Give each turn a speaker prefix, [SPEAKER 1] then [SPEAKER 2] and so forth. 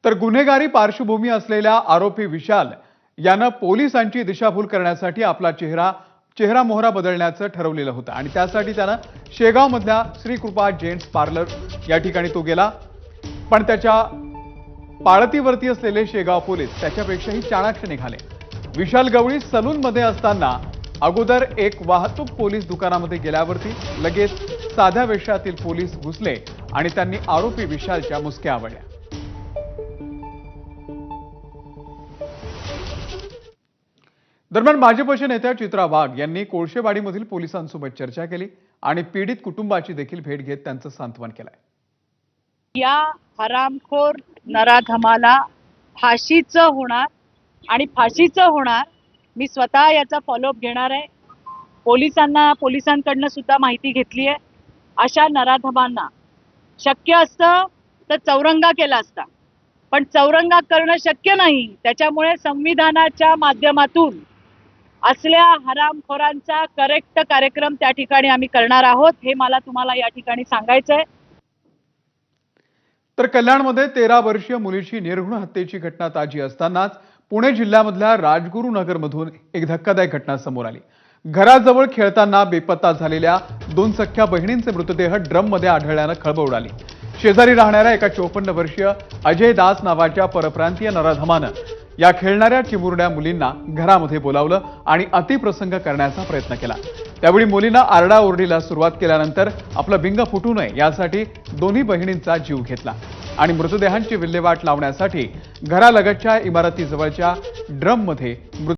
[SPEAKER 1] तर गुन्हेगारी पार्श्वभूमी असलेल्या आरोपी विशाल यानं पोलिसांची दिशाभूल करण्यासाठी आपला चेहरा मोहरा बदलण्याचं ठरवलेलं होतं आणि त्यासाठी त्यानं शेगावमधल्या श्रीकृपा जेंट्स पार्लर या ठिकाणी तो गेला। पण त्याच्या पाळतीवरती असलेले शेगाव पोलीस त्याच्यापेक्षाही चाणाक्ष निघाले। विशाल गवळी सलूनमध्ये असताना अगोदर एक वाहतूक पोलीस दुकानामध्ये गेल्यावरती लगेच साध्या वेशातील पोलीस घुसले आणि त्यांनी आरोपी विशालच्या मुसक्या आवळल्या। दरम्यान भाजपच्या नेत्या चित्रा वाघ यांनी कोळशेवाडीमधील पोलिसांसोबत चर्चा केली आणि पीडित कुटुंबाची देखील भेट घेत त्यांचं सांत्वन केलंय।
[SPEAKER 2] या हरामखोर नराधमाला फाशीचं होणार आणि फाशीचं होणार। मी स्वतः याचा फॉलोअप घेणार आहे। पोलिसांकडनं सुद्धा माहिती घेतली आहे। अशा नराधमांना शक्य असतं तर चौरंगा केला असता, पण चौरंगा करणं शक्य नाही। त्याच्यामुळे संविधानाच्या माध्यमातून असल्या हरामखोरांचा करेक्ट कार्यक्रम त्या ठिकाणी आम्ही करणार आहोत, हे मला तुम्हाला या ठिकाणी सांगायचंय।
[SPEAKER 1] तर कल्याणमध्ये 13 वर्षीय मुलीची निर्घृण हत्येची घटना ताजी असतानाच पुणे जिल्ह्यामधल्या राजगुरुनगरमधून एक धक्कादायक घटना समोर आली। घराजवळ खेळताना बेपत्ता झालेल्या 2 सख्ख्या बहिणींचे मृतदेह ड्रममध्ये आढळल्यानं खळबळ उडाली। शेजारी राहणाऱ्या एका 54 वर्षीय अजय दास नावाच्या परप्रांतीय नराधमानं या खेळणाऱ्या चिमुरड्या मुलींना घरामध्ये बोलावलं आणि अतिप्रसंग करण्याचा प्रयत्न केला। त्यावेळी मुलींना आरडाओरडीला सुरुवात केल्यानंतर आपलं बिंग फुटू नये यासाठी दोन्ही बहिणींचा जीव घेतला आणि मृतदेहांची विल्हेवाट लावण्यासाठी घरालगतच्या इमारतीजवळच्या ड्रममध्ये